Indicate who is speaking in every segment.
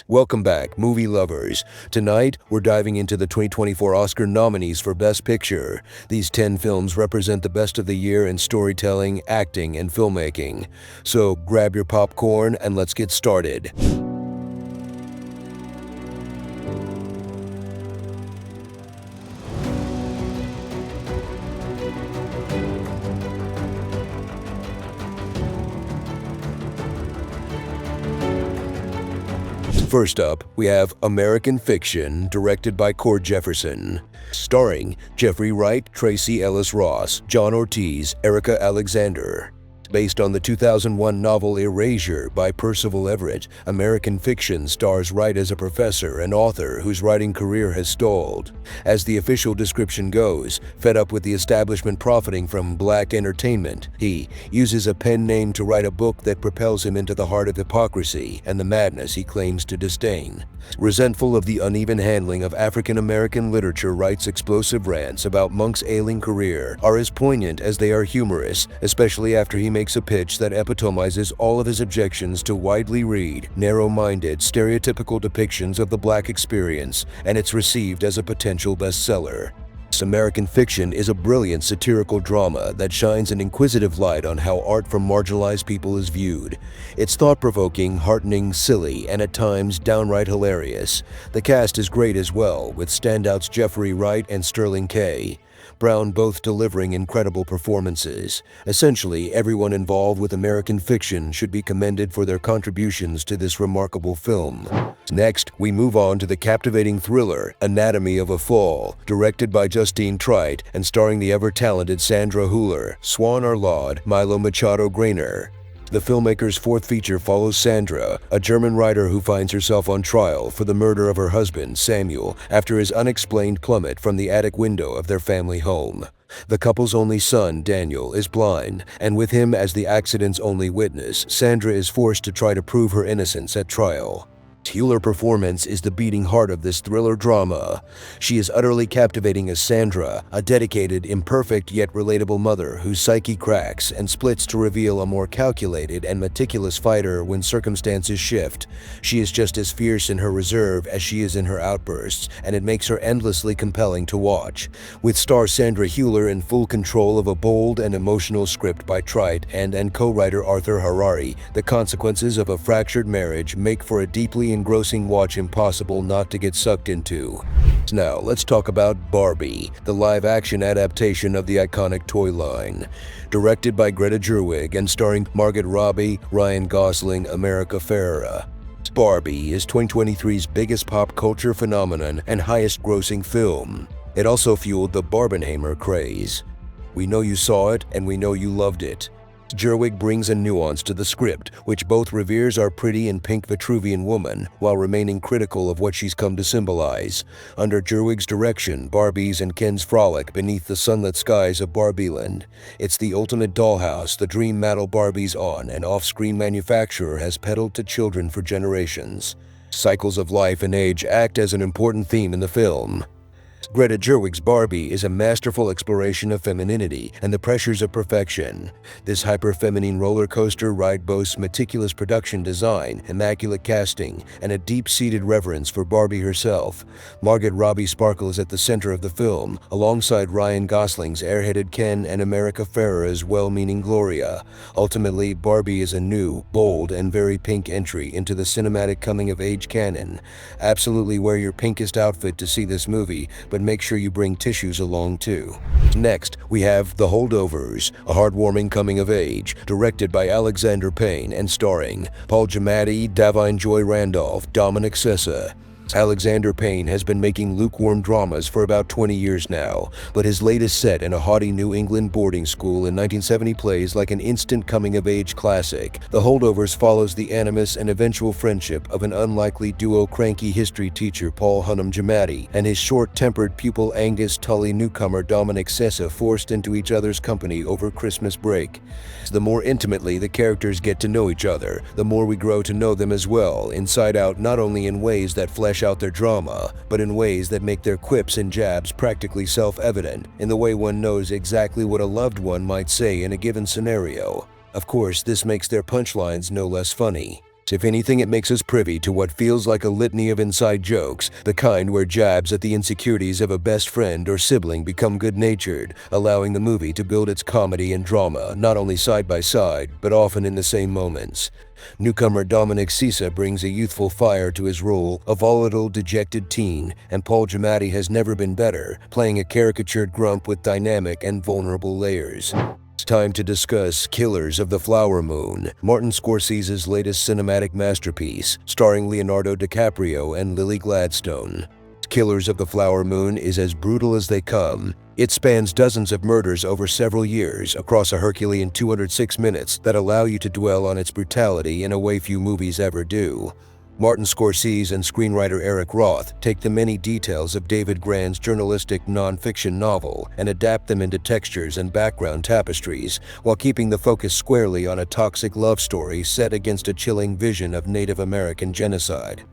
Speaker 1: Welcome back, movie lovers. Tonight, we're diving into the 2024 Oscar nominees for Best Picture. These 10 films represent the best of the year in storytelling, acting, and filmmaking. So grab your popcorn and let's get started. First up, we have American Fiction, directed by Cord Jefferson. Starring Jeffrey Wright, Tracy Ellis Ross, John Ortiz, Erica Alexander. Based on the 2001 novel Erasure by Percival Everett, American Fiction stars Wright as a professor and author whose writing career has stalled. As the official description goes, fed up with the establishment profiting from black entertainment, he uses a pen name to write a book that propels him into the heart of hypocrisy and the madness he claims to disdain. Resentful of the uneven handling of African American literature, Wright's explosive rants about Monk's ailing career are as poignant as they are humorous, especially after he makes a pitch that epitomizes all of his objections to widely read, narrow-minded, stereotypical depictions of the black experience, and it's received as a potential bestseller. American Fiction is a brilliant satirical drama that shines an inquisitive light on how art from marginalized people is viewed. It's thought-provoking, heartening, silly, and at times downright hilarious. The cast is great as well, with standouts Jeffrey Wright and Sterling K. Brown both delivering incredible performances. Essentially, everyone involved with American Fiction should be commended for their contributions to this remarkable film. Next, we move on to the captivating thriller Anatomy of a Fall, directed by Justine Triet and starring the ever-talented Sandra Hüller, Swan Arlaud, Milo Machado-Graner. The filmmaker's fourth feature follows Sandra, a German writer who finds herself on trial for the murder of her husband, Samuel, after his unexplained plummet from the attic window of their family home. The couple's only son, Daniel, is blind, and with him as the accident's only witness, Sandra is forced to try to prove her innocence at trial. Hüller's performance is the beating heart of this thriller drama. She is utterly captivating as Sandra, a dedicated, imperfect yet relatable mother whose psyche cracks and splits to reveal a more calculated and meticulous fighter when circumstances shift. She is just as fierce in her reserve as she is in her outbursts, and it makes her endlessly compelling to watch. With star Sandra Hüller in full control of a bold and emotional script by Triet and co-writer Arthur Harari, the consequences of a fractured marriage make for a deeply engrossing watch impossible not to get sucked into. Now, let's talk about Barbie, the live-action adaptation of the iconic toy line. Directed by Greta Gerwig and starring Margot Robbie, Ryan Gosling, America Ferrera. Barbie is 2023's biggest pop culture phenomenon and highest-grossing film. It also fueled the Oppenheimer craze. We know you saw it, and we know you loved it. Gerwig brings a nuance to the script, which both reveres our pretty and pink Vitruvian woman, while remaining critical of what she's come to symbolize. Under Gerwig's direction, Barbies and Kens frolic beneath the sunlit skies of Barbieland. It's the ultimate dollhouse the dream Mattel Barbie's on and off-screen manufacturer has peddled to children for generations. Cycles of life and age act as an important theme in the film. Greta Gerwig's Barbie is a masterful exploration of femininity and the pressures of perfection. This hyper-feminine roller coaster ride boasts meticulous production design, immaculate casting, and a deep-seated reverence for Barbie herself. Margot Robbie sparkles at the center of the film, alongside Ryan Gosling's airheaded Ken and America Ferrera's well-meaning Gloria. Ultimately, Barbie is a new, bold, and very pink entry into the cinematic coming-of-age canon. Absolutely wear your pinkest outfit to see this movie, but make sure you bring tissues along too. Next, we have The Holdovers, a heartwarming coming-of-age, directed by Alexander Payne and starring Paul Giamatti, Davine Joy Randolph, Dominic Sessa. Alexander Payne has been making lukewarm dramas for about 20 years now, but his latest set in a haughty New England boarding school in 1970 plays like an instant coming-of-age classic. The Holdovers follows the animus and eventual friendship of an unlikely duo cranky history teacher Paul Hunnam Giamatti and his short-tempered pupil Angus Tully newcomer Dominic Sessa forced into each other's company over Christmas break. The more intimately the characters get to know each other, the more we grow to know them as well, inside out, not only in ways that flesh out their drama, but in ways that make their quips and jabs practically self-evident, in the way one knows exactly what a loved one might say in a given scenario. Of course, this makes their punchlines no less funny. If anything, it makes us privy to what feels like a litany of inside jokes, the kind where jabs at the insecurities of a best friend or sibling become good-natured, allowing the movie to build its comedy and drama not only side by side, but often in the same moments. Newcomer Dominic Sessa brings a youthful fire to his role, a volatile, dejected teen, and Paul Giamatti has never been better, playing a caricatured grump with dynamic and vulnerable layers. It's time to discuss Killers of the Flower Moon, Martin Scorsese's latest cinematic masterpiece, starring Leonardo DiCaprio and Lily Gladstone. Killers of the Flower Moon is as brutal as they come. It spans dozens of murders over several years across a Herculean 206 minutes that allow you to dwell on its brutality in a way few movies ever do. Martin Scorsese and screenwriter Eric Roth take the many details of David Grann's journalistic non-fiction novel and adapt them into textures and background tapestries, while keeping the focus squarely on a toxic love story set against a chilling vision of Native American genocide.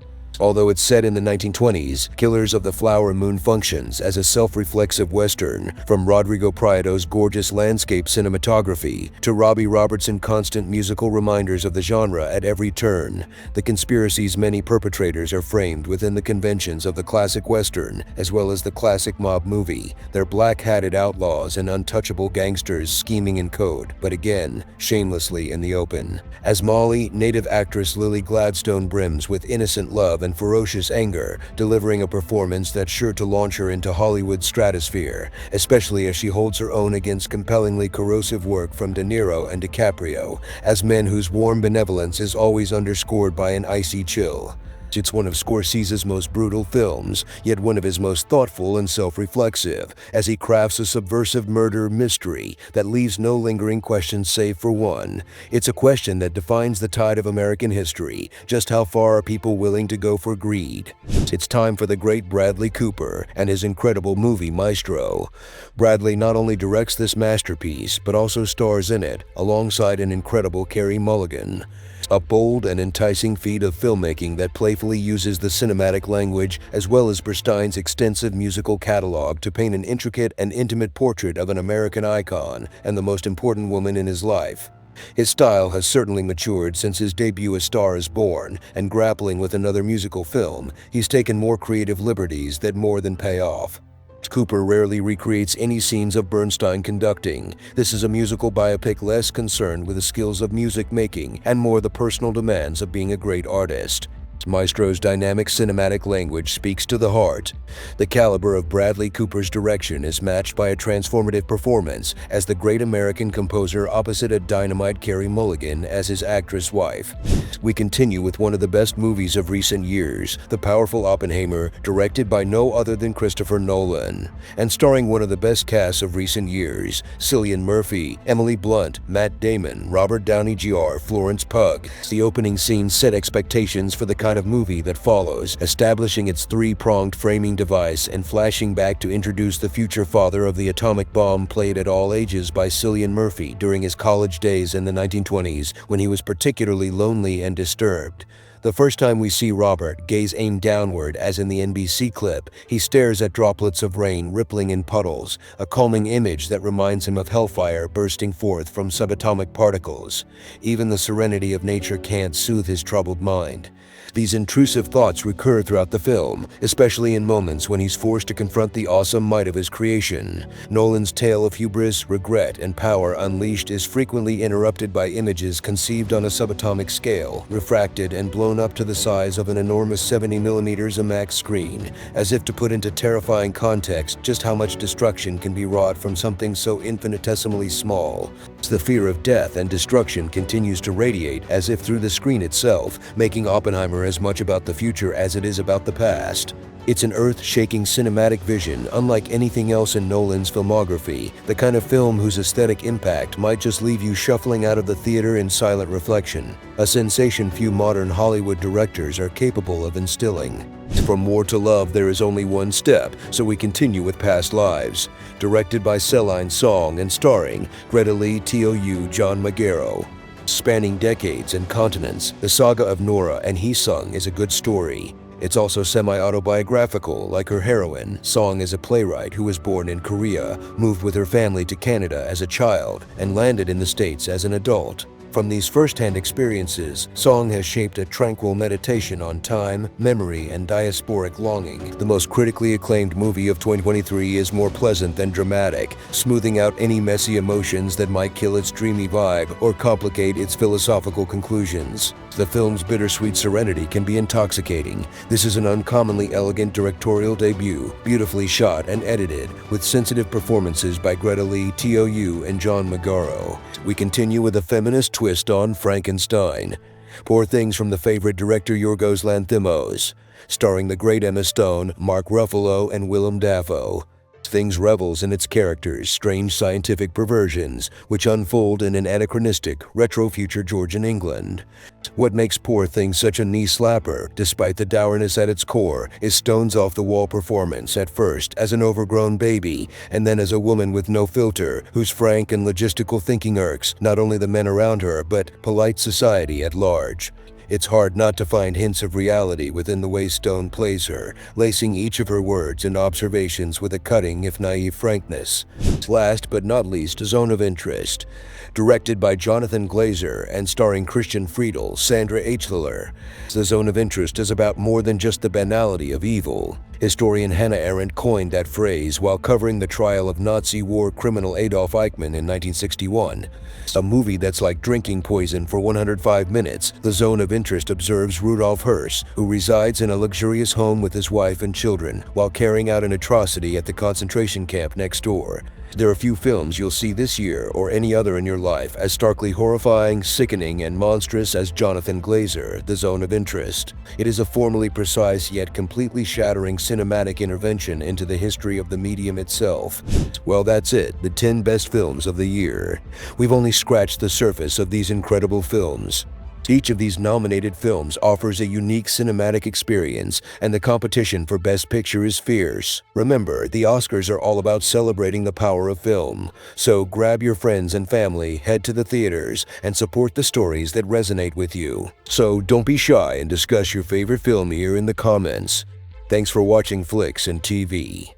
Speaker 1: Although it's set in the 1920s, Killers of the Flower Moon functions as a self-reflexive Western, from Rodrigo Prieto's gorgeous landscape cinematography to Robbie Robertson's constant musical reminders of the genre at every turn. The conspiracy's many perpetrators are framed within the conventions of the classic Western, as well as the classic mob movie. They're black-hatted outlaws and untouchable gangsters scheming in code, but again, shamelessly in the open. As Molly, native actress Lily Gladstone brims with innocent love and ferocious anger, delivering a performance that's sure to launch her into Hollywood's stratosphere, especially as she holds her own against compellingly corrosive work from De Niro and DiCaprio, as men whose warm benevolence is always underscored by an icy chill. It's one of Scorsese's most brutal films, yet one of his most thoughtful and self-reflexive, as he crafts a subversive murder mystery that leaves no lingering questions save for one. It's a question that defines the tide of American history. Just how far are people willing to go for greed? It's time for the great Bradley Cooper and his incredible movie Maestro. Bradley not only directs this masterpiece, but also stars in it, alongside an incredible Carey Mulligan. A bold and enticing feat of filmmaking that playfully uses the cinematic language as well as Bernstein's extensive musical catalog to paint an intricate and intimate portrait of an American icon and the most important woman in his life. His style has certainly matured since his debut as Star is Born, and grappling with another musical film, he's taken more creative liberties that more than pay off. Cooper rarely recreates any scenes of Bernstein conducting. This is a musical biopic less concerned with the skills of music making and more the personal demands of being a great artist. Maestro's dynamic cinematic language speaks to the heart. The caliber of Bradley Cooper's direction is matched by a transformative performance as the great American composer opposite a dynamite Carey Mulligan as his actress wife. We continue with one of the best movies of recent years, the powerful Oppenheimer, directed by no other than Christopher Nolan, and starring one of the best casts of recent years, Cillian Murphy, Emily Blunt, Matt Damon, Robert Downey Jr., Florence Pugh. The opening scene set expectations for the kind of movie that follows, establishing its three-pronged framing device and flashing back to introduce the future father of the atomic bomb, played at all ages by Cillian Murphy during his college days in the 1920s when he was particularly lonely and disturbed. The first time we see Robert, gaze aimed downward as in the NBC clip, he stares at droplets of rain rippling in puddles, a calming image that reminds him of hellfire bursting forth from subatomic particles. Even the serenity of nature can't soothe his troubled mind. These intrusive thoughts recur throughout the film, especially in moments when he's forced to confront the awesome might of his creation. Nolan's tale of hubris, regret, and power unleashed is frequently interrupted by images conceived on a subatomic scale, refracted and blown up to the size of an enormous 70mm IMAX screen, as if to put into terrifying context just how much destruction can be wrought from something so infinitesimally small. The fear of death and destruction continues to radiate as if through the screen itself, making Oppenheimer as much about the future as it is about the past. It's an earth-shaking cinematic vision unlike anything else in Nolan's filmography, the kind of film whose aesthetic impact might just leave you shuffling out of the theater in silent reflection, a sensation few modern Hollywood directors are capable of instilling. From war to love, there is only one step, so we continue with Past Lives. Directed by Celine Song and starring Greta Lee, Tou, John Magaro. Spanning decades and continents, the saga of Nora and Hee-sung is a good story. It's also semi-autobiographical, like her heroine. Song is a playwright who was born in Korea, moved with her family to Canada as a child, and landed in the States as an adult. From these first-hand experiences, Song has shaped a tranquil meditation on time, memory, and diasporic longing. The most critically acclaimed movie of 2023 is more pleasant than dramatic, smoothing out any messy emotions that might kill its dreamy vibe or complicate its philosophical conclusions. The film's bittersweet serenity can be intoxicating. This is an uncommonly elegant directorial debut, beautifully shot and edited, with sensitive performances by Greta Lee, T.O.U., and John Magaro. We continue with a feminist twist on Frankenstein. Poor Things from the favorite director Yorgos Lanthimos, starring the great Emma Stone, Mark Ruffalo, and Willem Dafoe. Things revels in its characters' strange scientific perversions, which unfold in an anachronistic, retro-future Georgian England. What makes Poor Things such a knee-slapper, despite the dourness at its core, is Stone's off-the-wall performance, at first as an overgrown baby, and then as a woman with no filter, whose frank and logistical thinking irks not only the men around her, but polite society at large. It's hard not to find hints of reality within the way Stone plays her, lacing each of her words and observations with a cutting, if naive, frankness. Last but not least, Zone of Interest. Directed by Jonathan Glazer and starring Christian Friedel, Sandra Hluler, The Zone of Interest is about more than just the banality of evil. Historian Hannah Arendt coined that phrase while covering the trial of Nazi war criminal Adolf Eichmann in 1961. A movie that's like drinking poison for 105 minutes, The Zone of Interest observes Rudolf Hirsch, who resides in a luxurious home with his wife and children while carrying out an atrocity at the concentration camp next door. There are few films you'll see this year or any other in your life as starkly horrifying, sickening, and monstrous as Jonathan Glazer, The Zone of Interest. It is a formally precise yet completely shattering cinematic intervention into the history of the medium itself. Well, that's it, the 10 best films of the year. We've only scratched the surface of these incredible films. Each of these nominated films offers a unique cinematic experience, and the competition for Best Picture is fierce. Remember, the Oscars are all about celebrating the power of film. So grab your friends and family, head to the theaters, and support the stories that resonate with you. So don't be shy and discuss your favorite film here in the comments. Thanks for watching Flicks and TV.